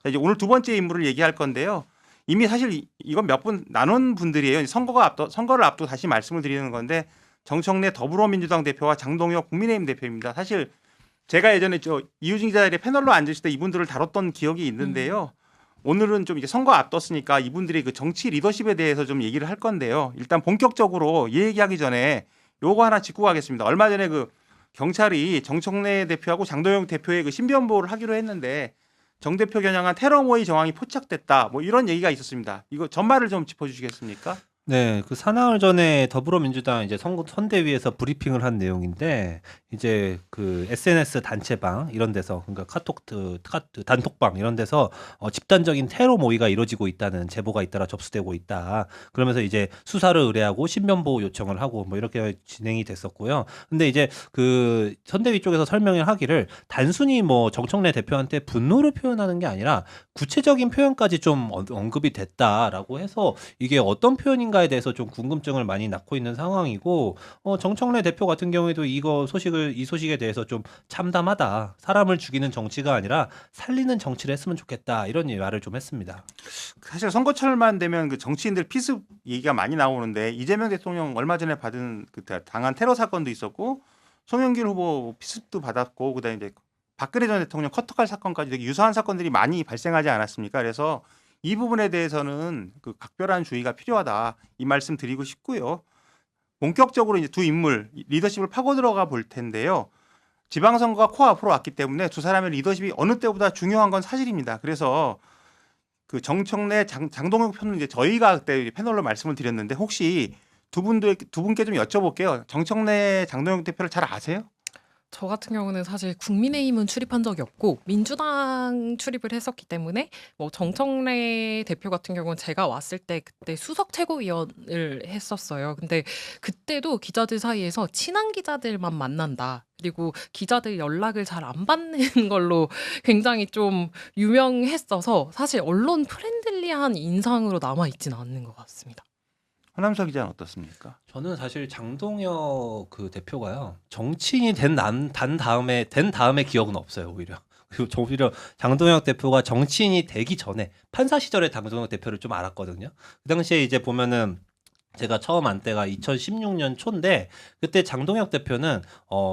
자, 이제 오늘 두 번째 인물을 얘기할 건데요. 이미 사실 이건 몇 분 나눈 분들이에요. 선거를 앞두고 다시 말씀을 드리는 건데 정청래 더불어민주당 대표와 장동혁 국민의힘 대표입니다. 사실 제가 예전에 이유진 기자 자리에 패널로 앉으실 때 이분들을 다뤘던 기억이 있는데요. 오늘은 좀 이제 선거 앞뒀으니까 이분들의 그 정치 리더십에 대해서 좀 얘기를 할 건데요. 일단 본격적으로 이 얘기하기 전에 요거 하나 짚고 가겠습니다. 얼마 전에 그 경찰이 정청래 대표하고 장동영 대표의 그 신변보호를 하기로 했는데 정 대표 겨냥한 테러 모의 정황이 포착됐다. 뭐 이런 얘기가 있었습니다. 이거 전말을 좀 짚어주시겠습니까? 네, 그 사나흘 전에 더불어민주당 이제 선대위에서 브리핑을 한 내용인데 이제 그 SNS 단체방 이런 데서 그러니까 단톡방 이런 데서 집단적인 테러 모의가 이루어지고 있다는 제보가 잇따라 접수되고 있다. 그러면서 이제 수사를 의뢰하고 신변보호 요청을 하고 뭐 이렇게 진행이 됐었고요. 근데 이제 그 선대위 쪽에서 설명을 하기를 단순히 뭐 정청래 대표한테 분노를 표현하는 게 아니라 구체적인 표현까지 좀 언급이 됐다라고 해서 이게 어떤 표현인가에 대해서 좀 궁금증을 많이 낳고 있는 상황이고 정청래 대표 같은 경우에도 이 소식에 대해서 좀 참담하다. 사람을 죽이는 정치가 아니라 살리는 정치를 했으면 좋겠다. 이런 말을 좀 했습니다. 사실 선거철만 되면 그 정치인들 피습 얘기가 많이 나오는데 이재명 대통령 얼마 전에 받은 그 당한 테러 사건도 있었고 송영길 후보 피습도 받았고 그다음에 이제 박근혜 전 대통령 커터칼 사건까지 되게 유사한 사건들이 많이 발생하지 않았습니까? 그래서 이 부분에 대해서는 그 각별한 주의가 필요하다 이 말씀 드리고 싶고요. 본격적으로 이제 두 인물 리더십을 파고 들어가 볼 텐데요. 지방선거가 코앞으로 왔기 때문에 두 사람의 리더십이 어느 때보다 중요한 건 사실입니다. 그래서 그 정청래 장동혁 편은 이제 저희가 그때 패널로 말씀을 드렸는데 혹시 두 분께 좀 여쭤볼게요. 정청래 장동혁 대표를 잘 아세요? 저 같은 경우는 사실 국민의힘은 출입한 적이 없고 민주당 출입을 했었기 때문에 뭐 정청래 대표 같은 경우는 제가 왔을 때 그때 수석 최고위원을 했었어요. 근데 그때도 기자들 사이에서 친한 기자들만 만난다. 그리고 기자들 연락을 잘 안 받는 걸로 굉장히 좀 유명했어서 사실 언론 프렌들리한 인상으로 남아 있지는 않는 것 같습니다. 허남서 기자는 어떻습니까? 저는 사실 장동혁 그 대표가요 정치인이 된 다음에 기억은 없어요 오히려. 그리고 오히려 장동혁 대표가 정치인이 되기 전에 판사 시절에 장동혁 대표를 좀 알았거든요. 그 당시에 이제 보면은 제가 처음 안 때가 2016년 초인데 그때 장동혁 대표는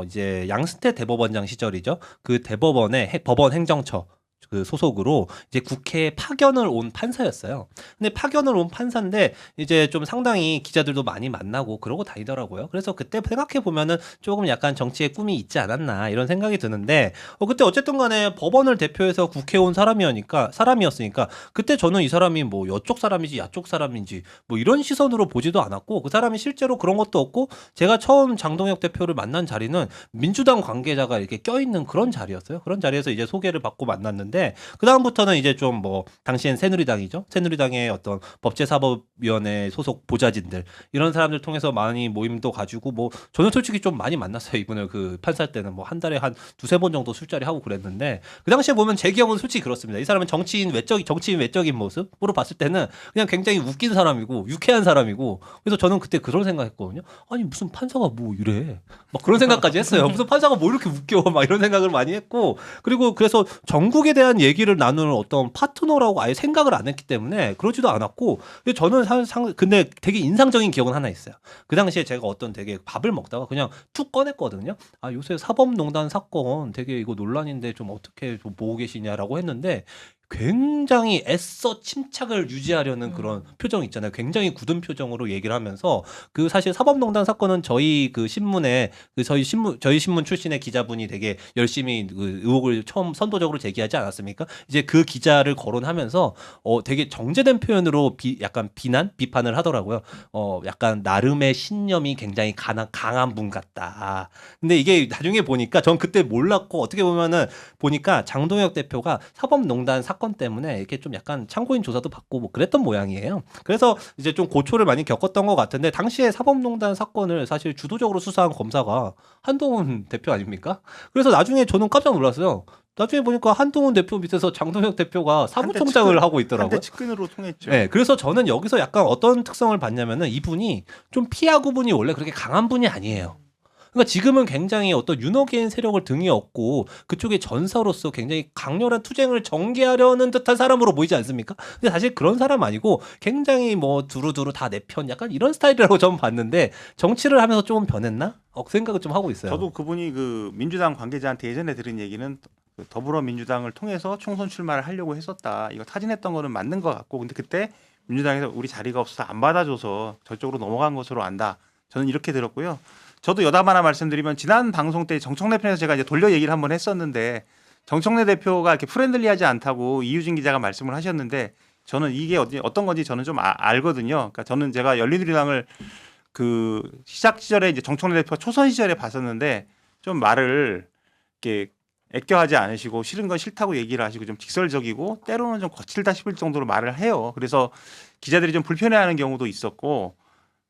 이제 양승태 대법원장 시절이죠. 그 대법원의 법원 행정처 그 소속으로 이제 국회에 파견을 온 판사였어요. 근데 파견을 온 판사인데 이제 좀 상당히 기자들도 많이 만나고 그러고 다니더라고요. 그래서 그때 생각해 보면은 조금 약간 정치에 꿈이 있지 않았나 이런 생각이 드는데 그때 어쨌든 간에 법원을 대표해서 국회에 온 사람이었으니까 그때 저는 이 사람이 뭐 여쪽 사람인지 야쪽 사람인지 뭐 이런 시선으로 보지도 않았고 그 사람이 실제로 그런 것도 없고 제가 처음 장동혁 대표를 만난 자리는 민주당 관계자가 이렇게 껴있는 그런 자리였어요. 그런 자리에서 이제 소개를 받고 만났는데 그 다음부터는 이제 좀 뭐 당시엔 새누리당이죠. 새누리당의 어떤 법제사법위원회 소속 보좌진들 이런 사람들 통해서 많이 모임도 가지고 뭐 저는 솔직히 좀 많이 만났어요. 이분을 그 판사 때는 뭐 한 달에 한 두세 번 정도 술자리 하고 그랬는데 그 당시에 보면 제 기억은 솔직히 그렇습니다. 이 사람은 정치인 외적인 모습으로 봤을 때는 그냥 굉장히 웃긴 사람이고 유쾌한 사람이고 그래서 저는 그때 그런 생각했거든요. 아니 무슨 판사가 뭐 이래 막 그런 생각까지 했어요. 무슨 판사가 뭐 이렇게 웃겨 막 이런 생각을 많이 했고 그리고 그래서 전국에 대한 얘기를 나누는 어떤 파트너라고 아예 생각을 안 했기 때문에 그러지도 않았고 근데 저는 근데 되게 인상적인 기억은 하나 있어요. 그 당시에 제가 어떤 되게 밥을 먹다가 그냥 툭 꺼냈거든요. 아 요새 사법농단 사건 되게 이거 논란인데 좀 어떻게 좀 보고 계시냐라고 했는데 굉장히 애써 침착을 유지하려는 그런 표정 있잖아요. 굉장히 굳은 표정으로 얘기를 하면서 그 사실 사법농단 사건은 저희 그 신문에 저희 신문 출신의 기자분이 되게 열심히 그 의혹을 처음 선도적으로 제기하지 않았습니까? 이제 그 기자를 거론하면서 되게 정제된 표현으로 약간 비판을 하더라고요. 약간 나름의 신념이 굉장히 강한 분 같다. 근데 이게 나중에 보니까 전 그때 몰랐고 어떻게 보면은 보니까 장동혁 대표가 사법농단 사건 때문에 이렇게 좀 약간 참고인 조사도 받고 뭐 그랬던 모양이에요. 그래서 이제 좀 고초를 많이 겪었던 것 같은데 당시에 사법농단 사건을 사실 주도적으로 수사한 검사가 한동훈 대표 아닙니까? 그래서 나중에 저는 깜짝 놀랐어요. 나중에 보니까 한동훈 대표 밑에서 장동혁 대표가 사무총장을 하고 있더라고요. 한대 측근으로 통했죠. 네, 그래서 저는 여기서 약간 어떤 특성을 봤냐면은 이분이 좀 피하 구분이 원래 그렇게 강한 분이 아니에요. 그러니까 지금은 굉장히 어떤 윤호개인 세력을 등에 업고 그쪽의 전사로서 굉장히 강렬한 투쟁을 전개하려는 듯한 사람으로 보이지 않습니까? 근데 사실 그런 사람 아니고 굉장히 뭐 두루두루 다 내 편 약간 이런 스타일이라고 저는 봤는데 정치를 하면서 조금 변했나? 생각을 좀 하고 있어요. 저도 그분이 그 민주당 관계자한테 예전에 들은 얘기는 그 더불어민주당을 통해서 총선 출마를 하려고 했었다. 이거 타진했던 거는 맞는 것 같고, 근데 그때 민주당에서 우리 자리가 없어서 안 받아줘서 저쪽으로 넘어간 것으로 안다. 저는 이렇게 들었고요. 저도 여담 하나 말씀드리면 지난 방송 때 정청래 편에서 제가 이제 돌려 얘기를 한번 했었는데 정청래 대표가 이렇게 프렌들리하지 않다고 이유진 기자가 말씀을 하셨는데 저는 이게 어떤 건지 저는 좀 알거든요. 그러니까 저는 제가 열린우리당을 그 시작 시절에 이제 정청래 대표 초선 시절에 봤었는데 좀 말을 이렇게 애껴하지 않으시고 싫은 건 싫다고 얘기를 하시고 좀 직설적이고 때로는 좀 거칠다 싶을 정도로 말을 해요. 그래서 기자들이 좀 불편해하는 경우도 있었고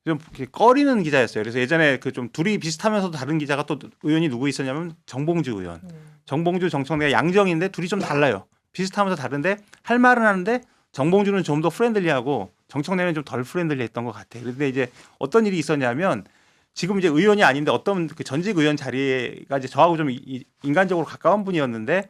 좀 이렇게 꺼리는 기자였어요. 그래서 예전에 그 좀 둘이 비슷하면서도 다른 기자가 또 의원이 누구 있었냐면 정봉주 의원. 정봉주 정청래가 양정인데 둘이 좀 달라요. 비슷하면서 다른데 할 말은 하는데 정봉주는 좀 더 프렌들리하고 정청래는 좀 덜 프렌들리했던 것 같아요. 그런데 이제 어떤 일이 있었냐면 지금 이제 의원이 아닌데 어떤 그 전직 의원 자리가 이제 저하고 좀 인간적으로 가까운 분이었는데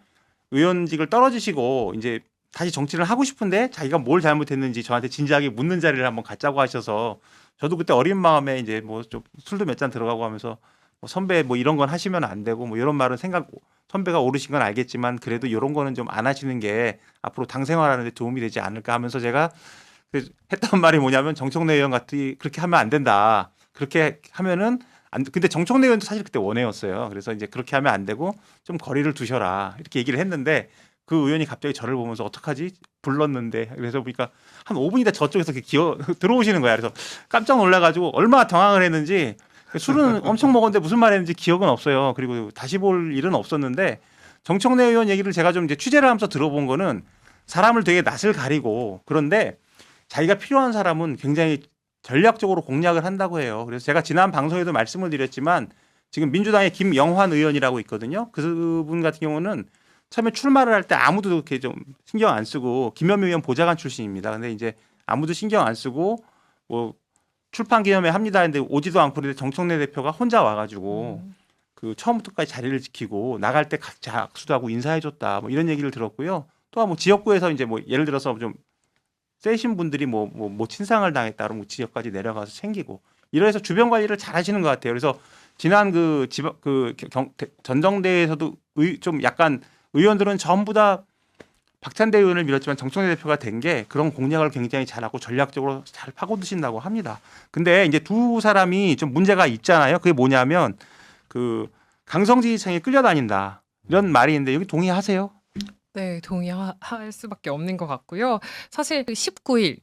의원직을 떨어지시고 이제 다시 정치를 하고 싶은데 자기가 뭘 잘못했는지 저한테 진지하게 묻는 자리를 한번 갖자고 하셔서 저도 그때 어린 마음에 이제 뭐 좀 술도 몇 잔 들어가고 하면서 뭐 선배 뭐 이런 건 하시면 안 되고 뭐 이런 말은 선배가 오르신 건 알겠지만 그래도 이런 거는 좀 안 하시는 게 앞으로 당 생활하는 데 도움이 되지 않을까 하면서 제가 했던 말이 뭐냐면 정청래 의원 같이 그렇게 하면 안 된다. 그렇게 하면은 근데 정청래 의원도 사실 그때 원해였어요. 그래서 이제 그렇게 하면 안 되고 좀 거리를 두셔라 이렇게 얘기를 했는데 그 의원이 갑자기 저를 보면서 어떡하지 불렀는데 그래서 보니까 한 5분 있다 저쪽에서 들어오시는 거야. 그래서 깜짝 놀라가지고 얼마나 당황을 했는지 술은 엄청 먹었는데 무슨 말 했는지 기억은 없어요. 그리고 다시 볼 일은 없었는데 정청래 의원 얘기를 제가 좀 이제 취재를 하면서 들어본 거는 사람을 되게 낯을 가리고 그런데 자기가 필요한 사람은 굉장히 전략적으로 공략을 한다고 해요. 그래서 제가 지난 방송에도 말씀을 드렸지만 지금 민주당의 김영환 의원이라고 있거든요. 그분 같은 경우는 처음에 출마를 할 때 아무도 이렇게 좀 신경 안 쓰고 김현미 의원 보좌관 출신입니다. 근데 이제 아무도 신경 안 쓰고 뭐 출판 기념회 합니다 했는데 오지도 않고 그런데 정청래 대표가 혼자 와가지고 그 처음부터까지 자리를 지키고 나갈 때 같이 악수도 하고 인사해줬다 뭐 이런 얘기를 들었고요. 또 뭐 지역구에서 이제 뭐 예를 들어서 좀 세신 분들이 뭐 친상을 당했다 그러면 지역까지 내려가서 챙기고 이래서 주변 관리를 잘 하시는 것 같아요. 그래서 지난 전정대에서도 좀 약간 의원들은 전부 다 박찬대 의원을 밀었지만 정청래 대표가 된 게 그런 공략을 굉장히 잘하고 전략적으로 잘 파고드신다고 합니다. 근데 이제 두 사람이 좀 문제가 있잖아요. 그게 뭐냐면 그 강성지지층이 끌려다닌다 이런 말이 있는데 여기 동의하세요? 네, 동의할 수밖에 없는 것 같고요. 사실 그 19일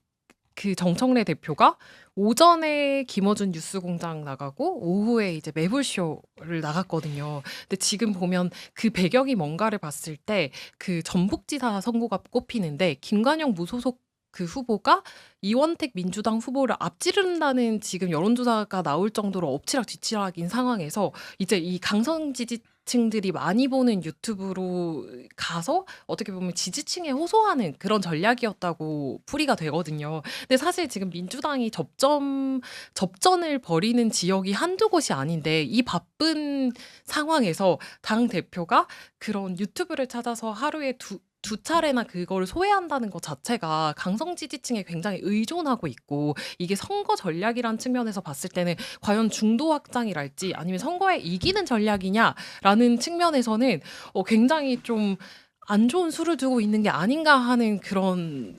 그 정청래 대표가 오전에 김어준 뉴스공장 나가고 오후에 이제 매불쇼를 나갔거든요. 근데 지금 보면 그 배경이 뭔가를 봤을 때 그 전북지사 선거가 꼽히는데 김관영 무소속 그 후보가 이원택 민주당 후보를 앞지른다는 지금 여론조사가 나올 정도로 엎치락뒤치락인 상황에서 이제 이 강성 지지층들이 많이 보는 유튜브로 가서 어떻게 보면 지지층에 호소하는 그런 전략이었다고 풀이가 되거든요. 근데 사실 지금 민주당이 접전을 벌이는 지역이 한두 곳이 아닌데 이 바쁜 상황에서 당 대표가 그런 유튜브를 찾아서 하루에 두 차례나 그걸 소외한다는 것 자체가 강성 지지층에 굉장히 의존하고 있고 이게 선거 전략이란 측면에서 봤을 때는 과연 중도 확장이랄지 아니면 선거에 이기는 전략이냐라는 측면에서는 굉장히 좀 안 좋은 수를 두고 있는 게 아닌가 하는 그런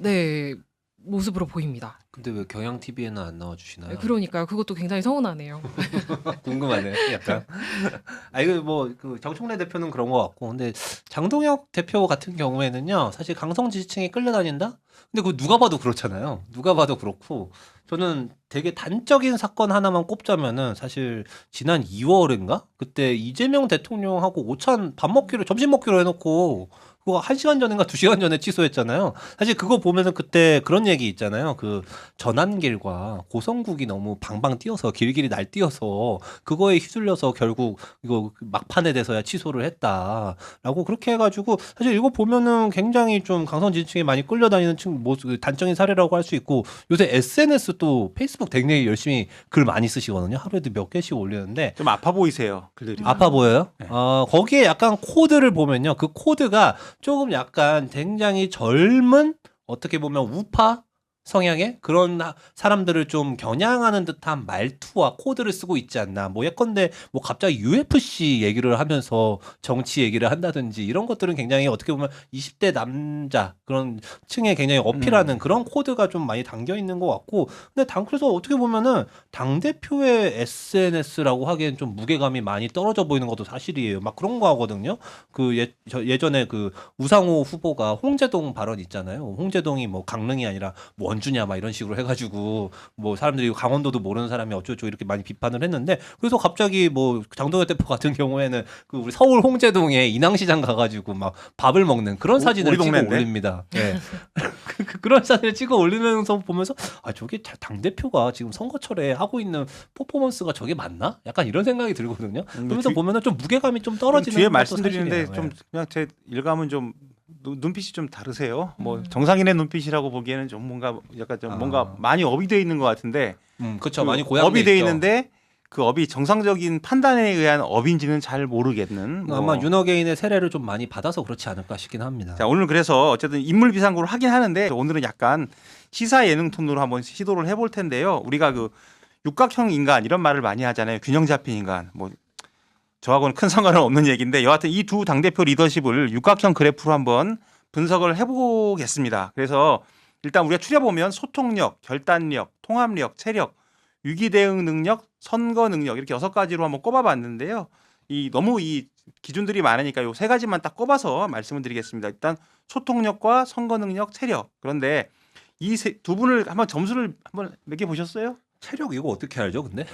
모습으로 보입니다. 근데 왜 경향 TV에는 안 나와주시나요? 그러니까요. 그것도 굉장히 서운하네요. 궁금하네요. 약간. 이거 그 정청래 대표는 그런 것 같고, 근데 장동혁 대표 같은 경우에는요, 사실 강성 지지층이 끌려다닌다. 근데 그거 누가 봐도 그렇잖아요. 누가 봐도 그렇고, 저는 되게 단적인 사건 하나만 꼽자면은 사실 지난 2월인가 그때 이재명 대통령하고 오찬 밥 먹기로 점심 먹기로 해놓고 그거 1시간 전인가 2시간 전에 취소했잖아요. 사실 그거 보면은 그때 그런 얘기 있잖아요. 그 전환길과 고성국이 너무 방방 뛰어서 길길이 날뛰어서 그거에 휘둘려서 결국 이거 막판에 돼서야 취소를 했다라고 그렇게 해가지고 사실 이거 보면은 굉장히 좀 강성지지층에 많이 끌려다니는 단적인 사례라고 할 수 있고 요새 SNS 또 페이스북 굉장히 열심히 글 많이 쓰시거든요. 하루에도 몇 개씩 올리는데 좀 아파 보이세요 글들이. 아파 보여요? 네. 거기에 약간 코드를 보면요. 그 코드가 조금 약간 굉장히 젊은 어떻게 보면 우파 성향의 그런 사람들을 좀 겨냥하는 듯한 말투와 코드를 쓰고 있지 않나. 뭐 예컨대 뭐 갑자기 UFC 얘기를 하면서 정치 얘기를 한다든지 이런 것들은 굉장히 어떻게 보면 20대 남자 그런 층에 굉장히 어필하는 그런 코드가 좀 많이 담겨 있는 것 같고. 근데 그래서 어떻게 보면은 당대표의 SNS라고 하기엔 좀 무게감이 많이 떨어져 보이는 것도 사실이에요. 막 그런 거 하거든요. 그 예전에 그 우상호 후보가 홍제동 발언 있잖아요. 홍제동이 뭐 강릉이 아니라 뭐 원주냐 막 이런 식으로 해가지고 뭐 사람들이 강원도도 모르는 사람이 어쩌고 이렇게 많이 비판을 했는데 그래서 갑자기 뭐 장동혁 대표 같은 경우에는 그 우리 서울 홍제동에 인왕시장 가가지고 막 밥을 먹는 그런 사진을 찍어 동네인데? 올립니다. 예. 그런 사진을 찍어 올리면서 보면서 아 저게 당 대표가 지금 선거철에 하고 있는 퍼포먼스가 저게 맞나? 약간 이런 생각이 들거든요. 그러면서 보면은 좀 무게감이 좀 떨어지는 뒤에 것도 말씀드리는데 사실이에요. 좀 예. 그냥 제 일감은 좀 눈빛이 좀 다르세요. 뭐 음. 정상인의 눈빛이라고 보기에는 좀 뭔가 약간 좀 아. 뭔가 많이 업이 돼 있는 것 같은데. 그렇죠. 그 많이 고양돼 업이 돼 있죠. 있는데 그 업이 정상적인 판단에 의한 업인지는 잘 모르겠는. 뭐. 아마 윤어게인의 세례를 좀 많이 받아서 그렇지 않을까 싶긴 합니다. 자, 오늘 그래서 어쨌든 인물 비상구를 하긴 하는데 오늘은 약간 시사 예능 톤으로 한번 시도를 해볼 텐데요. 우리가 그 육각형 인간 이런 말을 많이 하잖아요. 균형 잡힌 인간. 뭐 저하고는 큰 상관은 없는 얘기인데 여하튼 이 두 당대표 리더십을 육각형 그래프로 한번 분석을 해보겠습니다. 그래서 일단 우리가 추려보면 소통력, 결단력, 통합력, 체력, 위기 대응 능력, 선거 능력 이렇게 6가지로 한번 꼽아봤는데요. 너무 이 기준들이 많으니까 요 3가지만 딱 꼽아서 말씀을 드리겠습니다. 일단 소통력과 선거 능력, 체력. 그런데 이 두 분을 한번 점수를 한번 매겨 보셨어요? 체력 이거 어떻게 알죠, 근데?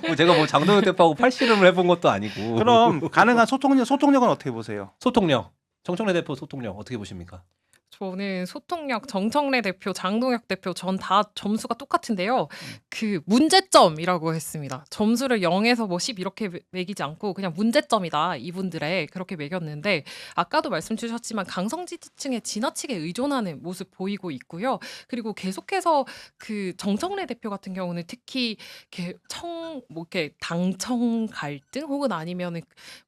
뭐 제가 뭐 장동혁 대표하고 팔씨름을 해본 것도 아니고. 그럼 가능한 소통력은 어떻게 보세요? 소통력. 정청래 대표 소통력 어떻게 보십니까? 저는 소통력, 정청래 대표, 장동혁 대표 전 다 점수가 똑같은데요. 그 문제점이라고 했습니다. 점수를 0에서 뭐 10 이렇게 매기지 않고 그냥 문제점이다 이분들의 그렇게 매겼는데 아까도 말씀 주셨지만 강성지지층에 지나치게 의존하는 모습 보이고 있고요. 그리고 계속해서 그 정청래 대표 같은 경우는 특히 이렇게 이렇게 당청 갈등 혹은 아니면은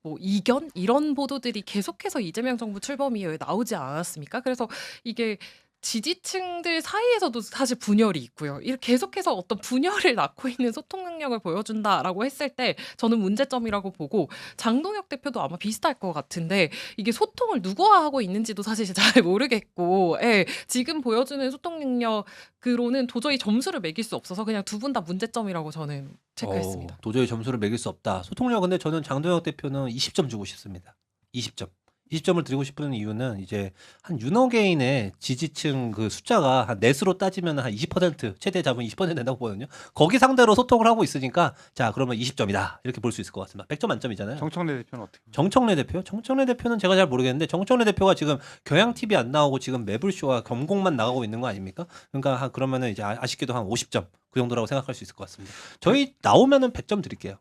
뭐 이견 이런 보도들이 계속해서 이재명 정부 출범 이후에 나오지 않았습니까? 그래서 이게 지지층들 사이에서도 사실 분열이 있고요. 이렇게 계속해서 어떤 분열을 낳고 있는 소통 능력을 보여준다라고 했을 때 저는 문제점이라고 보고 장동혁 대표도 아마 비슷할 것 같은데 이게 소통을 누구와 하고 있는지도 사실 잘 모르겠고 예, 지금 보여주는 소통 능력으로는 도저히 점수를 매길 수 없어서 그냥 두 분 다 문제점이라고 저는 체크했습니다. 도저히 점수를 매길 수 없다. 소통력 근데 저는 장동혁 대표는 20점 주고 싶습니다. 20점. 20점을 드리고 싶은 이유는 이제 한 윤어게인의 지지층 그 숫자가 한 넷으로 따지면 한 20% 최대 잡으면 20% 된다고 보거든요. 거기 상대로 소통을 하고 있으니까 자 그러면 20점이다 이렇게 볼 수 있을 것 같습니다. 100점 만점이잖아요. 정청래 대표는 어떻게? 정청래 대표? 정청래 대표는 제가 잘 모르겠는데 정청래 대표가 지금 경향 TV 안 나오고 지금 매불쇼와 검공만 나가고 있는 거 아닙니까? 그러니까 그러면은 이제 아쉽게도 한 50점 그 정도라고 생각할 수 있을 것 같습니다. 저희 나오면은 100점 드릴게요.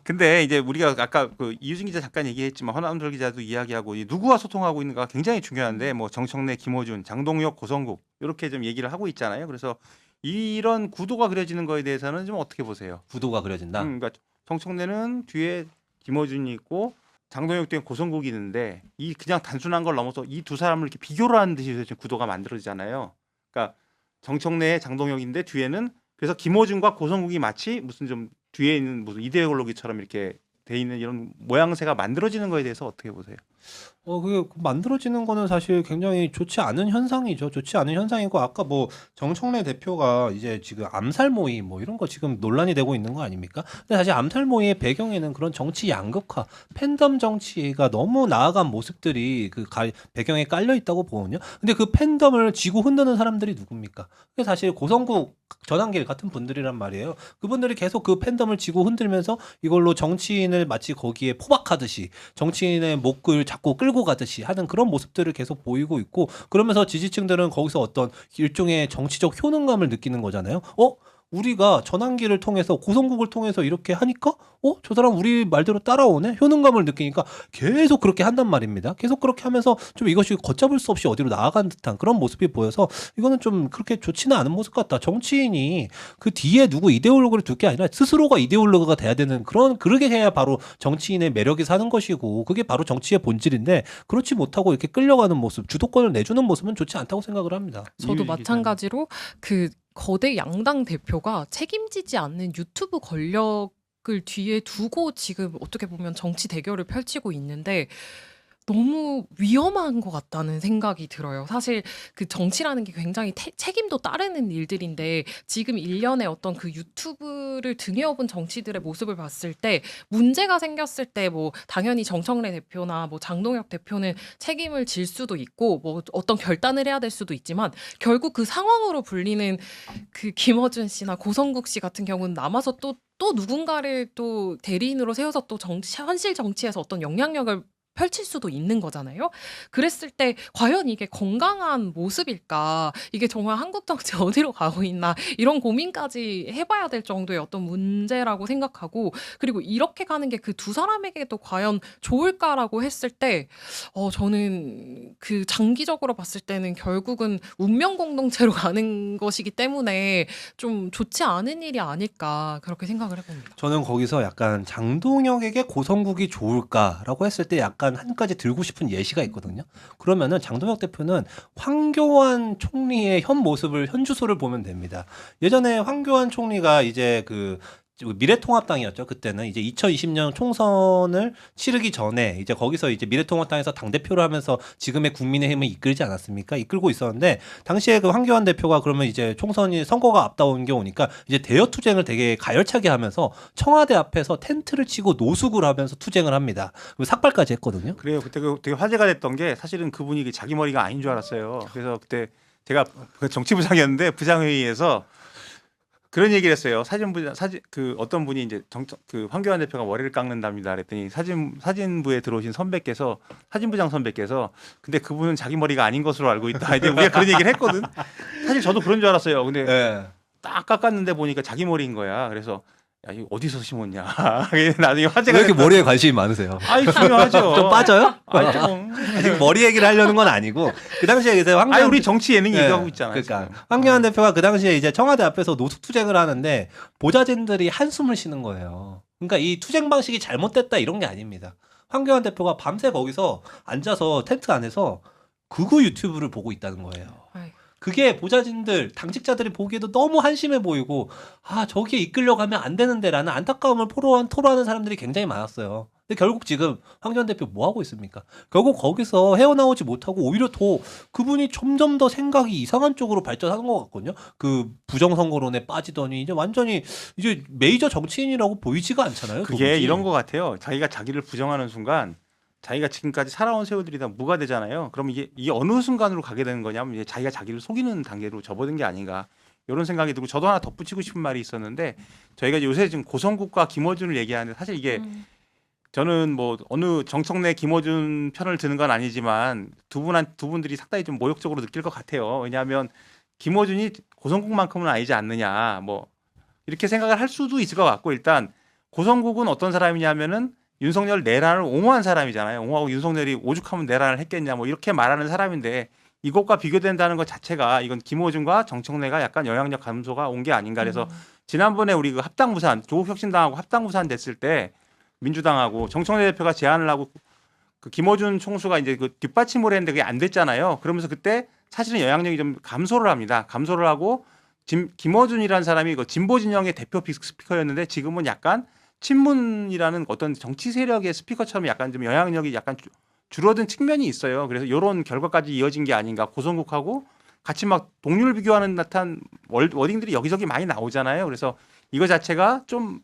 근데 이제 우리가 아까 그 이유진 기자 잠깐 얘기했지만 허남들 기자도 이야기하고 이 누구와 소통하고 있는가 굉장히 중요한데 뭐 정청래, 김어준, 장동혁, 고성국 이렇게 좀 얘기를 하고 있잖아요. 그래서 이런 구도가 그려지는 거에 대해서는 좀 어떻게 보세요? 구도가 그려진다. 그러니까 정청래는 뒤에 김어준이 있고 장동혁 뒤에 고성국이 있는데 이 그냥 단순한 걸 넘어서 이 두 사람을 이렇게 비교를 하는 듯이 지금 구도가 만들어지잖아요. 그러니까 정청래의 장동혁인데 뒤에는 그래서 김어준과 고성국이 마치 무슨 좀 뒤에 있는 무슨 이데올로기처럼 이렇게 돼 있는 이런 모양새가 만들어지는 거에 대해서 어떻게 보세요? 그게 만들어지는 거는 사실 굉장히 좋지 않은 현상이죠. 좋지 않은 현상이고 아까 뭐 정청래 대표가 이제 지금 암살 모의 뭐 이런 거 지금 논란이 되고 있는 거 아닙니까? 근데 사실 암살 모의의 배경에는 그런 정치 양극화, 팬덤 정치가 너무 나아간 모습들이 그 배경에 깔려 있다고 보거든요. 근데 그 팬덤을 지고 흔드는 사람들이 누굽니까? 그게 사실 고성국 전환길 같은 분들이란 말이에요. 그분들이 계속 그 팬덤을 지고 흔들면서 이걸로 정치인을 마치 거기에 포박하듯이 정치인의 목을 자꾸 끌고 가듯이 하는 그런 모습들을 계속 보이고 있고 그러면서 지지층들은 거기서 어떤 일종의 정치적 효능감을 느끼는 거잖아요. 우리가 전환기를 통해서 고성국을 통해서 이렇게 하니까 저 사람 우리 말대로 따라오네 효능감을 느끼니까 계속 그렇게 한단 말입니다. 계속 그렇게 하면서 좀 이것이 걷잡을 수 없이 어디로 나아간 듯한 그런 모습이 보여서 이거는 좀 그렇게 좋지는 않은 모습 같다. 정치인이 그 뒤에 누구 이데올로그를 둘 게 아니라 스스로가 이데올로그가 돼야 되는 그렇게 해야 바로 정치인의 매력이 사는 것이고 그게 바로 정치의 본질인데 그렇지 못하고 이렇게 끌려가는 모습 주도권을 내주는 모습은 좋지 않다고 생각을 합니다. 저도 마찬가지로 그 거대 양당 대표가 책임지지 않는 유튜브 권력을 뒤에 두고 지금 어떻게 보면 정치 대결을 펼치고 있는데 너무 위험한 것 같다는 생각이 들어요. 사실 그 정치라는 게 굉장히 책임도 따르는 일들인데 지금 일련의 어떤 그 유튜브를 등에 업은 정치들의 모습을 봤을 때 문제가 생겼을 때 뭐 당연히 정청래 대표나 뭐 장동혁 대표는 책임을 질 수도 있고 뭐 어떤 결단을 해야 될 수도 있지만 결국 그 상황으로 불리는 그 김어준 씨나 고성국 씨 같은 경우는 남아서 또 누군가를 또 대리인으로 세워서 또 현실 정치에서 어떤 영향력을 펼칠 수도 있는 거잖아요. 그랬을 때 과연 이게 건강한 모습일까? 이게 정말 한국 정치 어디로 가고 있나? 이런 고민까지 해봐야 될 정도의 어떤 문제라고 생각하고 그리고 이렇게 가는 게 그 두 사람에게도 과연 좋을까라고 했을 때 저는 그 장기적으로 봤을 때는 결국은 운명 공동체로 가는 것이기 때문에 좀 좋지 않은 일이 아닐까 그렇게 생각을 해봅니다. 저는 거기서 약간 장동혁에게 고성국이 좋을까라고 했을 때 약간 한 가지 들고 싶은 예시가 있거든요. 그러면은 장동혁 대표는 황교안 총리의 현 모습을 현 주소를 보면 됩니다. 예전에 황교안 총리가 이제 그 미래통합당이었죠. 그때는 이제 2020년 총선을 치르기 전에 이제 거기서 이제 미래통합당에서 당대표를 하면서 지금의 국민의힘을 이끌지 않았습니까? 이끌고 있었는데 당시에 그 황교안 대표가 그러면 이제 총선이 선거가 앞다운 게 오니까 이제 대여 투쟁을 되게 가열차게 하면서 청와대 앞에서 텐트를 치고 노숙을 하면서 투쟁을 합니다. 그리고 삭발까지 했거든요. 그래요. 그때 되게 화제가 됐던 게 사실은 그분이 자기 머리가 아닌 줄 알았어요. 그래서 그때 제가 그 정치부장이었는데 부장회의에서 그런 얘기를 했어요. 그 어떤 분이 이제 그 황교안 대표가 머리를 깎는답니다. 그랬더니 사진부에 들어오신 선배께서 사진부장 선배께서 근데 그분은 자기 머리가 아닌 것으로 알고 있다. 이제 우리가 그런 얘기를 했거든. 사실 저도 그런 줄 알았어요. 근데 네. 딱 깎았는데 보니까 자기 머리인 거야. 그래서 야, 이거 어디서 심었냐. 나중에 화제가 왜 이렇게 됐다. 머리에 관심이 많으세요? 아이 중요하죠. 좀 빠져요? 아이 좀. 지금 머리 얘기를 하려는 건 아니고 그 당시에 이제 아니 우리 정치 예능 네. 얘기하고 있잖아요. 그러니까 지금. 황교안 대표가 그 당시에 이제 청와대 앞에서 노숙 투쟁을 하는데 보좌진들이 한숨을 쉬는 거예요. 그러니까 이 투쟁 방식이 잘못됐다 이런 게 아닙니다. 황교안 대표가 밤새 거기서 앉아서 텐트 안에서 극우 유튜브를 보고 있다는 거예요. 아이고. 그게 보좌진들, 당직자들이 보기에도 너무 한심해 보이고 저기에 이끌려가면 안 되는데라는 안타까움을 토로하는 사람들이 굉장히 많았어요. 근데 결국 지금 황교안 대표 뭐 하고 있습니까? 결국 거기서 헤어나오지 못하고 오히려 더 그분이 점점 더 생각이 이상한 쪽으로 발전하는 것 같거든요. 그 부정선거론에 빠지더니 이제 완전히 이제 메이저 정치인이라고 보이지가 않잖아요. 그게 도무지. 이런 것 같아요. 자기가 자기를 부정하는 순간 자기가 지금까지 살아온 세월들이 다 무가 되잖아요. 그럼 이게 어느 순간으로 가게 되는 거냐면 이제 자기가 자기를 속이는 단계로 접어든 게 아닌가 이런 생각이 들고 저도 하나 덧붙이고 싶은 말이 있었는데 저희가 요새 지금 고성국과 김어준을 얘기하는데 사실 이게 저는 뭐 어느 정청래 김어준 편을 드는 건 아니지만 두 분들이 상당히 좀 모욕적으로 느낄 것 같아요. 왜냐하면 김어준이 고성국만큼은 아니지 않느냐 뭐 이렇게 생각을 할 수도 있을 것 같고 일단 고성국은 어떤 사람이냐면은 윤석열 내란을 옹호한 사람이잖아요. 옹호하고 윤석열이 오죽하면 내란을 했겠냐 뭐 이렇게 말하는 사람인데 이것과 비교된다는 것 자체가 이건 김어준과 정청래가 약간 영향력 감소가 온 게 아닌가. 그래서 지난번에 우리 그 합당무산 조국혁신당하고 합당무산 됐을 때 민주당하고 정청래 대표가 제안을 하고 그 김어준 총수가 이제 그 뒷받침을 했는데 그게 안 됐잖아요. 그러면서 그때 사실은 영향력이 좀 감소를 합니다. 감소를 하고 김어준이라는 사람이 그 진보 진영의 대표 스피커였는데 지금은 약간 친문이라는 어떤 정치 세력의 스피커처럼 약간 좀 영향력이 약간 줄어든 측면이 있어요. 그래서 이런 결과까지 이어진 게 아닌가. 고성국하고 같이 막 동률 비교하는 듯한 워딩들이 여기저기 많이 나오잖아요. 그래서 이거 자체가 좀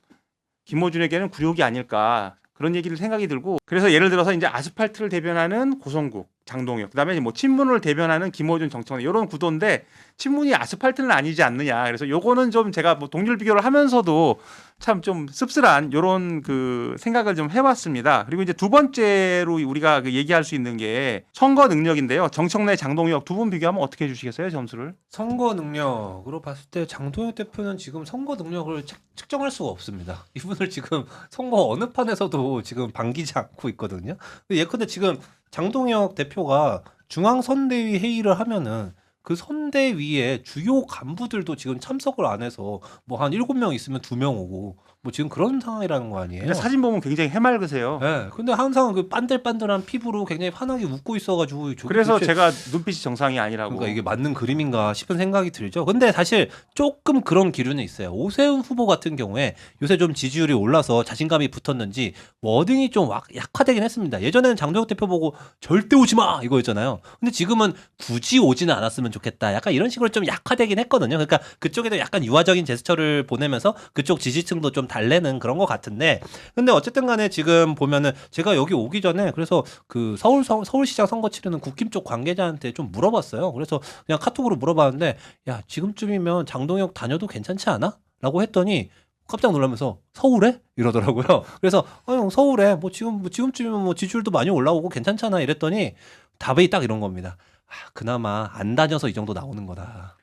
김어준에게는 굴욕이 아닐까 그런 얘기를 생각이 들고 그래서 예를 들어서 이제 아스팔트를 대변하는 고성국 장동혁, 그다음에 뭐 친문을 대변하는 김어준, 정청래 이런 구도인데 친문이 아스팔트는 아니지 않느냐. 그래서 요거는 좀 제가 뭐 동률 비교를 하면서도 참 좀 씁쓸한 요런 그 생각을 좀 해봤습니다. 그리고 이제 두 번째로 우리가 그 얘기할 수 있는 게 선거 능력인데요. 정청래, 장동혁 두 분 비교하면 어떻게 해주시겠어요, 점수를? 선거 능력으로 봤을 때 장동혁 대표는 지금 선거 능력을 측정할 수가 없습니다. 이분을 지금 선거 어느 판에서도 지금 반기지 않고 있거든요. 예컨대 지금 장동혁 대표가 중앙선대위 회의를 하면은 그 선대위에 주요 간부들도 지금 참석을 안 해서 뭐 한 7명 있으면 2명 오고 뭐 지금 그런 상황이라는 거 아니에요. 근데 사진 보면 굉장히 해맑으세요. 네, 근데 항상 그 반들반들한 피부로 굉장히 환하게 웃고 있어가지고 그래서 도대체 제가 눈빛이 정상이 아니라고. 그러니까 이게 맞는 그림인가 싶은 생각이 들죠. 근데 사실 조금 그런 기류는 있어요. 오세훈 후보 같은 경우에 요새 좀 지지율이 올라서 자신감이 붙었는지 워딩이 좀 약화되긴 했습니다. 예전에는 장동혁 대표 보고 절대 오지 마 이거였잖아요. 근데 지금은 굳이 오지는 않았으면 좋겠다. 약간 이런 식으로 좀 약화되긴 했거든요. 그러니까 그쪽에도 약간 유화적인 제스처를 보내면서 그쪽 지지층도 좀 달래는 그런 것 같은데, 근데 어쨌든 간에 지금 보면은 제가 여기 오기 전에 그래서 그 서울시장 선거 치르는 국힘 쪽 관계자한테 좀 물어봤어요. 그래서 그냥 카톡으로 물어봤는데, 야, 지금쯤이면 장동혁 다녀도 괜찮지 않아? 라고 했더니 깜짝 놀라면서 서울에? 이러더라고요. 그래서 형 서울에 뭐 지금쯤이면 뭐 지지율도 많이 올라오고 괜찮잖아 이랬더니 답이 딱 이런 겁니다. 아, 그나마 안 다녀서 이 정도 나오는 거다.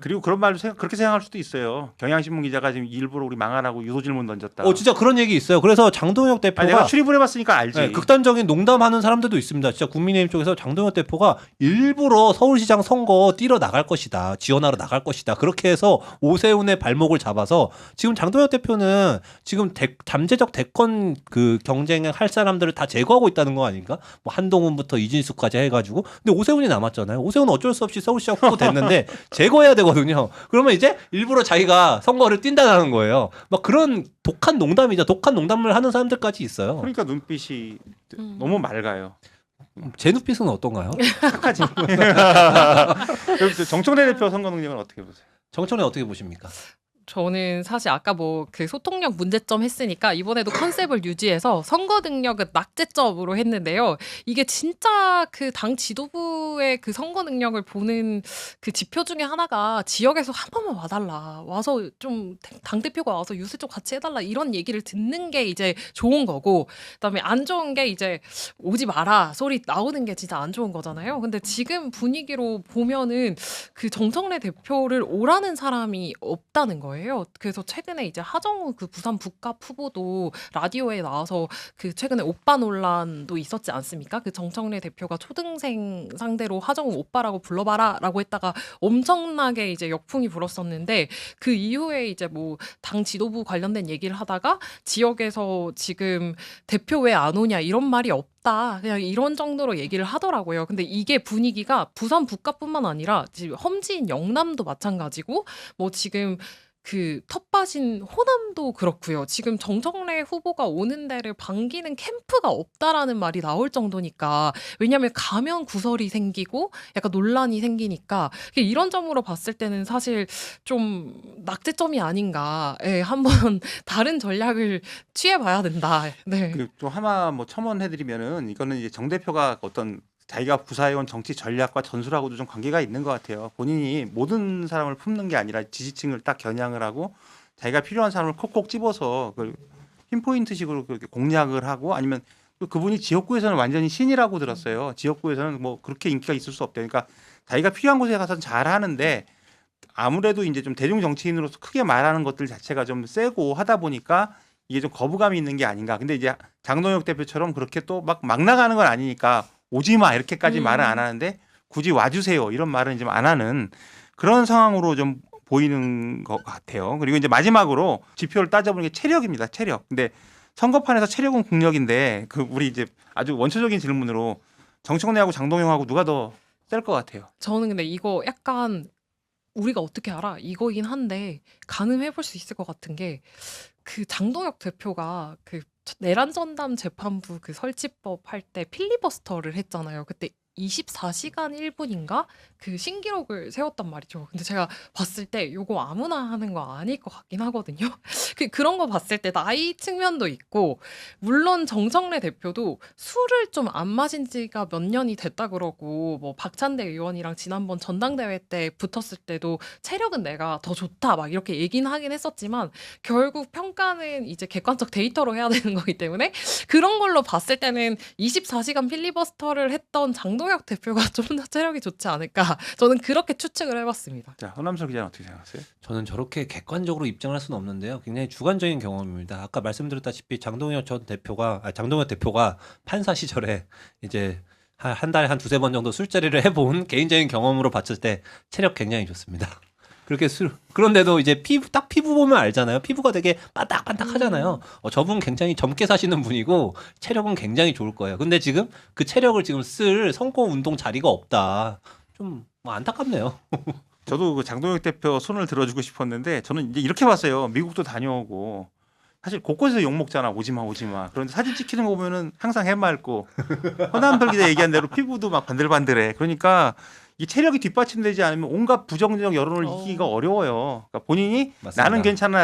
그리고 그런 말도 그렇게 생각할 수도 있어요. 경향신문 기자가 지금 일부러 우리 망하라고 유도 질문 던졌다. 진짜 그런 얘기 있어요. 그래서 장동혁 대표가 아니, 내가 출입을 해봤으니까 알지. 네, 극단적인 농담하는 사람들도 있습니다. 진짜 국민의힘 쪽에서 장동혁 대표가 일부러 서울시장 선거 뛰러 나갈 것이다. 지원하러 나갈 것이다. 그렇게 해서 오세훈의 발목을 잡아서 지금 장동혁 대표는 지금 잠재적 대권 그 경쟁을 할 사람들을 다 제거하고 있다는 거 아닌가? 뭐 한동훈부터 이진숙까지 해가지고. 근데 오세훈이 남았잖아요. 오세훈은 어쩔 수 없이 서울시장 후보 됐는데 제거해야 되거든요. 그러면 이제 일부러 자기가 선거를 뛴다는 거예요. 막 그런 독한 농담이죠. 독한 농담을 하는 사람들까지 있어요. 그러니까 눈빛이 너무 맑아요. 제 눈빛은 어떤가요? 착하지. 정청래 대표 선거 능력은 어떻게 보세요? 정청래 어떻게 보십니까? 저는 사실 아까 뭐 그 소통력 문제점 했으니까 이번에도 컨셉을 유지해서 선거 능력은 낙제점으로 했는데요. 이게 진짜 그 당 지도부의 그 선거 능력을 보는 그 지표 중에 하나가 지역에서 한 번만 와달라. 와서 좀 당대표가 와서 유세 좀 같이 해달라. 이런 얘기를 듣는 게 이제 좋은 거고, 그다음에 안 좋은 게 이제 오지 마라 소리 나오는 게 진짜 안 좋은 거잖아요. 근데 지금 분위기로 보면은 그 정청래 대표를 오라는 사람이 없다는 거예요. 그래서 최근에 이제 하정우 그 부산 북갑 후보도 라디오에 나와서 그 최근에 오빠 논란도 있었지 않습니까? 그 정청래 대표가 초등생 상대로 하정우 오빠라고 불러봐라라고 했다가 엄청나게 이제 역풍이 불었었는데, 그 이후에 이제 뭐 당 지도부 관련된 얘기를 하다가 지역에서 지금 대표 왜 안 오냐 이런 말이 없다. 그냥 이런 정도로 얘기를 하더라고요. 근데 이게 분위기가 부산 북갑뿐만 아니라 지금 험지인 영남도 마찬가지고, 뭐 지금 그 텃밭인 호남도 그렇고요. 지금 정청래 후보가 오는 데를 반기는 캠프가 없다라는 말이 나올 정도니까, 왜냐하면 가면 구설이 생기고 약간 논란이 생기니까 이런 점으로 봤을 때는 사실 좀 낙제점이 아닌가. 예, 한번 다른 전략을 취해봐야 된다. 네. 그리고 또 하나 뭐 첨언해드리면은 이거는 이제 정 대표가 어떤 자기가 구사해온 정치 전략과 전술하고도 좀 관계가 있는 것 같아요. 본인이 모든 사람을 품는 게 아니라 지지층을 딱 겨냥을 하고 자기가 필요한 사람을 콕콕 집어서 그 핀포인트식으로 그렇게 공략을 하고, 아니면 또 그분이 지역구에서는 완전히 신이라고 들었어요. 지역구에서는 뭐 그렇게 인기가 있을 수 없대. 그러니까 자기가 필요한 곳에 가서는 잘 하는데 아무래도 이제 좀 대중 정치인으로서 크게 말하는 것들 자체가 좀 세고 하다 보니까 이게 좀 거부감이 있는 게 아닌가. 근데 이제 장동혁 대표처럼 그렇게 또 막 나가는 건 아니니까 오지 마 이렇게까지 말은 안 하는데 굳이 와주세요 이런 말은 좀 안 하는 그런 상황으로 좀 보이는 것 같아요. 그리고 이제 마지막으로 지표를 따져보는 게 체력입니다. 체력. 근데 선거판에서 체력은 국력인데 그 우리 이제 아주 원초적인 질문으로 정청래하고 장동영하고 누가 더 셀 것 같아요? 저는 근데 이거 약간 우리가 어떻게 알아? 이거긴 한데 가늠해 볼 수 있을 것 같은 게, 그 장동혁 대표가 그 내란 전담 재판부 그 설치법 할 때 필리버스터를 했잖아요. 그때 24시간 1분인가 그 신기록을 세웠단 말이죠. 근데 제가 봤을 때 요거 아무나 하는 거 아닐 것 같긴 하거든요. 그런 거 봤을 때 나이 측면도 있고 물론 정청래 대표도 술을 좀 안 마신 지가 몇 년이 됐다 그러고 뭐 박찬대 의원이랑 지난번 전당대회 때 붙었을 때도 체력은 내가 더 좋다 막 이렇게 얘기는 하긴 했었지만 결국 평가는 이제 객관적 데이터로 해야 되는 거기 때문에 그런 걸로 봤을 때는 24시간 필리버스터를 했던 장동혁 대표가 좀 더 체력이 좋지 않을까 저는 그렇게 추측을 해봤습니다. 자, 허남솔 기자는 어떻게 생각하세요? 저는 저렇게 객관적으로 입장할 수는 없는데요. 굉장히 주관적인 경험입니다. 아까 말씀드렸다시피 장동혁 대표가 판사 시절에 이제 한 달에 한 두세 번 정도 술자리를 해본 개인적인 경험으로 봤을 때 체력 굉장히 좋습니다. 그렇게 그런데도 이제 피부 보면 알잖아요. 피부가 되게 반딱반딱하잖아요. 저분 굉장히 젊게 사시는 분이고 체력은 굉장히 좋을 거예요. 근데 지금 그 체력을 지금 쓸 선거 운동 자리가 없다. 좀 안타깝네요. 저도 그 장동혁 대표 손을 들어주고 싶었는데 저는 이제 이렇게 봤어요. 미국도 다녀오고 사실 곳곳에서 욕 먹잖아. 오지마 오지마. 그런데 사진 찍히는 거 보면은 항상 해맑고 허남별 기자 얘기한 대로 피부도 막 반들반들해. 그러니까 이 체력이 뒷받침되지 않으면 온갖 부정적 여론을 이기기가 어려워요. 그러니까 본인이 맞습니다.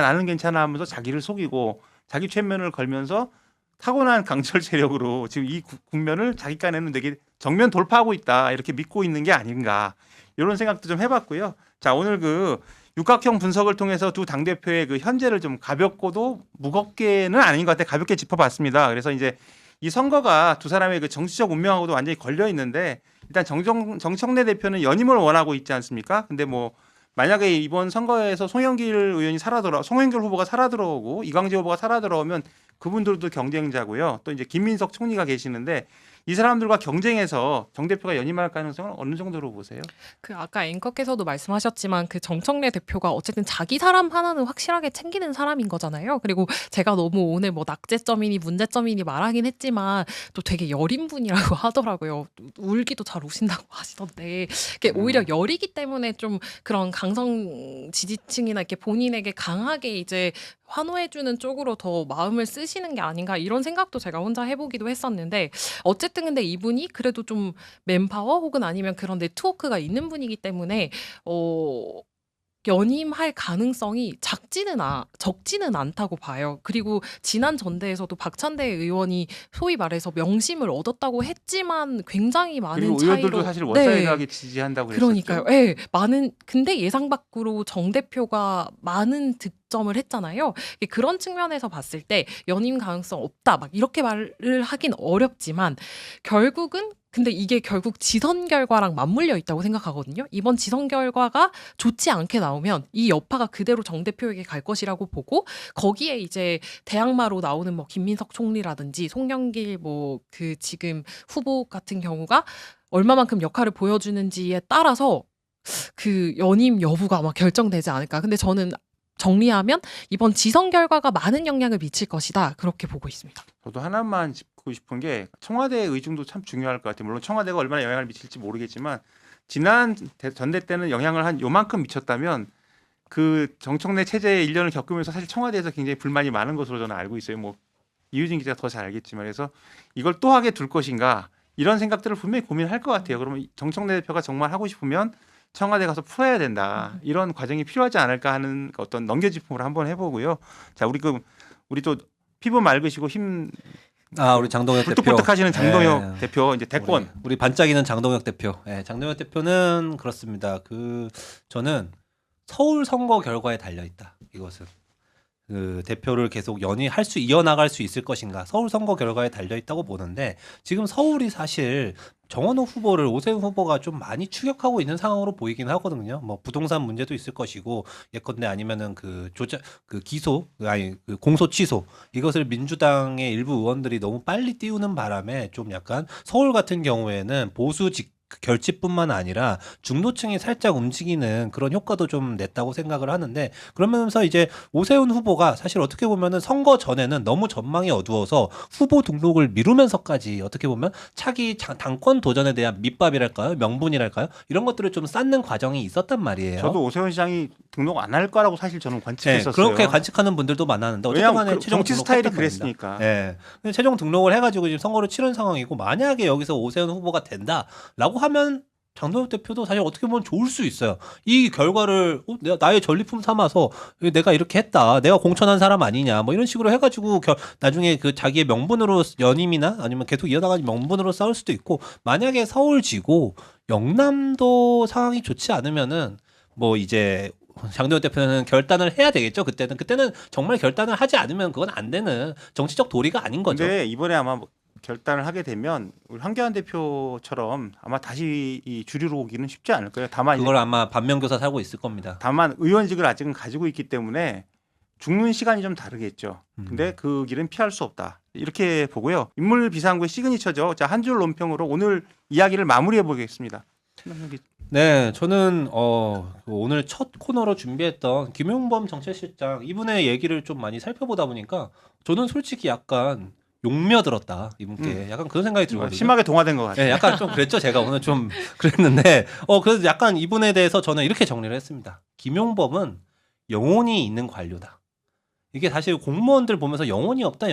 나는 괜찮아 하면서 자기를 속이고 자기 최면을 걸면서 타고난 강철 체력으로 지금 이 국면을 자기 깐에는 되게 정면 돌파하고 있다. 이렇게 믿고 있는 게 아닌가. 이런 생각도 좀 해봤고요. 자, 오늘 그 육각형 분석을 통해서 두 당대표의 그 현재를 좀 가볍고도 무겁게는 아닌 것 같아 가볍게 짚어봤습니다. 그래서 이제 이 선거가 두 사람의 그 정치적 운명하고도 완전히 걸려 있는데 일단 정청래 대표는 연임을 원하고 있지 않습니까? 근데 뭐 만약에 이번 선거에서 송영길 후보가 살아 들어오고 이광재 후보가 살아 들어오면 그분들도 경쟁자고요. 또 이제 김민석 총리가 계시는데 이 사람들과 경쟁해서 정 대표가 연임할 가능성은 어느 정도로 보세요? 그 아까 앵커께서도 말씀하셨지만 그 정청래 대표가 어쨌든 자기 사람 하나는 확실하게 챙기는 사람인 거잖아요. 그리고 제가 너무 오늘 뭐 낙제점이니 문제점이니 말하긴 했지만 또 되게 여린 분이라고 하더라고요. 울기도 잘 우신다고 하시던데 이게 오히려 열이기 때문에 좀 그런 강성 지지층이나 이렇게 본인에게 강하게 이제 환호해주는 쪽으로 더 마음을 쓰시는 게 아닌가 이런 생각도 제가 혼자 해보기도 했었는데 어쨌든 근데 이분이 그래도 좀 맨파워 혹은 아니면 그런 네트워크가 있는 분이기 때문에 연임할 가능성이 적지는 않다고 봐요. 그리고 지난 전대에서도 박찬대 의원이 소위 말해서 명심을 얻었다고 했지만 굉장히 많은 그리고 차이로 의원들도 사실 원사이드하게 지지한다고 그랬었죠. 그러니까요. 예. 근데 예상 밖으로 정 대표가 많은 득점을 했잖아요. 그런 측면에서 봤을 때 연임 가능성 없다. 막 이렇게 말을 하긴 어렵지만 결국은 근데 이게 결국 지선 결과랑 맞물려 있다고 생각하거든요. 이번 지선 결과가 좋지 않게 나오면 이 여파가 그대로 정 대표에게 갈 것이라고 보고 거기에 이제 대항마로 나오는 뭐 김민석 총리라든지 송영길 뭐 그 지금 후보 같은 경우가 얼마만큼 역할을 보여주는지에 따라서 그 연임 여부가 아마 결정되지 않을까. 근데 저는 정리하면 이번 지선 결과가 많은 영향을 미칠 것이다. 그렇게 보고 있습니다. 저도 하나만 짚고 싶은 게 청와대의 의중도 참 중요할 것 같아요. 물론 청와대가 얼마나 영향을 미칠지 모르겠지만 지난 전대 때는 영향을 한 요만큼 미쳤다면 그 정청래 체제의 1년을 겪으면서 사실 청와대에서 굉장히 불만이 많은 것으로 저는 알고 있어요. 뭐 이유진 기자가 더 잘 알겠지만 그래서 이걸 또 하게 둘 것인가 이런 생각들을 분명히 고민할 것 같아요. 그러면 정청래 대표가 정말 하고 싶으면 청와대 가서 풀어야 된다. 이런 과정이 필요하지 않을까 하는 어떤 넘겨짚음을 한번 해보고요. 자, 우리 또 피부 맑으시고 우리 장동혁 대표. 뿔뚝뿔뚝하시는 장동혁 대표 이제 대권. 우리 반짝이는 장동혁 대표. 장동혁 대표는 그렇습니다. 저는 서울 선거 결과에 달려 있다. 이것은 그 대표를 계속 이어나갈 수 있을 것인가 서울 선거 결과에 달려 있다고 보는데 지금 서울이 사실 정원호 후보를 오세훈 후보가 좀 많이 추격하고 있는 상황으로 보이긴 하거든요. 뭐 부동산 문제도 있을 것이고 예컨대 아니면은 공소 취소 이것을 민주당의 일부 의원들이 너무 빨리 띄우는 바람에 좀 약간 서울 같은 경우에는 보수 결집뿐만 아니라 중도층이 살짝 움직이는 그런 효과도 좀 냈다고 생각을 하는데 그러면서 이제 오세훈 후보가 사실 어떻게 보면은 선거 전에는 너무 전망이 어두워서 후보 등록을 미루면서까지 어떻게 보면 차기 당권 도전에 대한 밑밥이랄까요? 명분이랄까요? 이런 것들을 좀 쌓는 과정이 있었단 말이에요. 저도 오세훈 시장이 등록 안 할 거라고 사실 저는 네, 관측했었어요. 그렇게 관측하는 분들도 많았는데 어쨌든 왜냐하면 간에 그 최종 정치 스타일이 등록했단 말입니다. 그랬으니까. 네. 근데 최종 등록을 해가지고 지금 선거를 치른 상황이고 만약에 여기서 오세훈 후보가 된다라고 하면 장동혁 대표도 사실 어떻게 보면 좋을 수 있어요. 이 결과를 나의 전리품 삼아서 내가 이렇게 했다. 내가 공천한 사람 아니냐. 뭐 이런 식으로 해가지고 나중에 그 자기의 명분으로 연임이나 아니면 계속 이어나가는 명분으로 싸울 수도 있고 만약에 서울 지고 영남도 상황이 좋지 않으면은 뭐 이제 장동혁 대표는 결단을 해야 되겠죠. 그때는 정말 결단을 하지 않으면 그건 안 되는 정치적 도리가 아닌 거죠. 근데 이번에 아마 뭐 결단을 하게 되면 우리 황교안 대표처럼 아마 다시 이 주류로 오기는 쉽지 않을 거예요. 그걸 아마 반면교사 살고 있을 겁니다. 다만 의원직을 아직은 가지고 있기 때문에 죽는 시간이 좀 다르겠죠. 근데 그 길은 피할 수 없다. 이렇게 보고요. 인물 비상구의 시그니처죠. 자, 한 줄 논평으로 오늘 이야기를 마무리해 보겠습니다. 네, 저는 오늘 첫 코너로 준비했던 김용범 정책실장 이분의 얘기를 좀 많이 살펴보다 보니까 저는 솔직히 약간 용며들었다 이분께 약간 그런 생각이 들거든요. 심하게 동화된 것 같아요. 네, 약간 좀 그랬죠. 제가 오늘 좀 그랬는데 그래서 약간 이분에 대해서 저는 이렇게 정리를 했습니다. 김용범은 영혼이 있는 관료다. 이게 사실 공무원들 보면서 영혼이 없다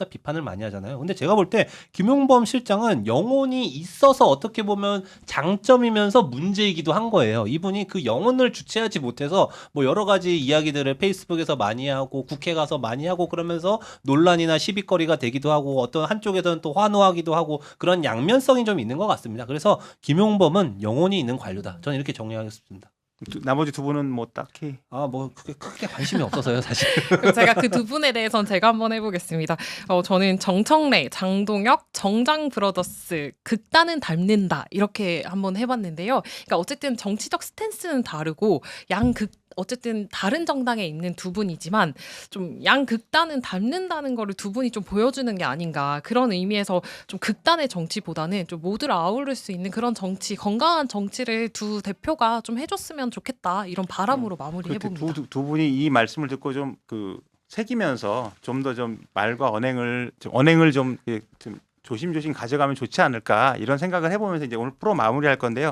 비판을 많이 하잖아요. 근데 제가 볼 때 김용범 실장은 영혼이 있어서 어떻게 보면 장점이면서 문제이기도 한 거예요. 이분이 그 영혼을 주체하지 못해서 뭐 여러 가지 이야기들을 페이스북에서 많이 하고 국회 가서 많이 하고 그러면서 논란이나 시비거리가 되기도 하고 어떤 한쪽에서는 또 환호하기도 하고 그런 양면성이 좀 있는 것 같습니다. 그래서 김용범은 영혼이 있는 관료다. 저는 이렇게 정리하겠습니다. 나머지 두 분은 뭐 딱히 뭐 그게 크게 관심이 없어서요, 사실. 그럼 제가 그 두 분에 대해서는 제가 한번 해보겠습니다. 저는 정청래, 장동혁, 정장 브라더스 극단은 닮는다 이렇게 한번 해봤는데요. 그러니까 어쨌든 정치적 스탠스는 다르고 어쨌든 다른 정당에 있는 두 분이지만 좀 양극단은 닮는다는 거를 두 분이 좀 보여주는 게 아닌가 그런 의미에서 좀 극단의 정치보다는 좀 모두를 아우를 수 있는 그런 정치 건강한 정치를 두 대표가 좀 해줬으면 좋겠다 이런 바람으로 마무리해봅니다. 두 분이 이 말씀을 듣고 좀 새기면서 좀 더 좀 말과 언행을 좀 조심조심 가져가면 좋지 않을까 이런 생각을 해보면서 이제 오늘 프로 마무리할 건데요.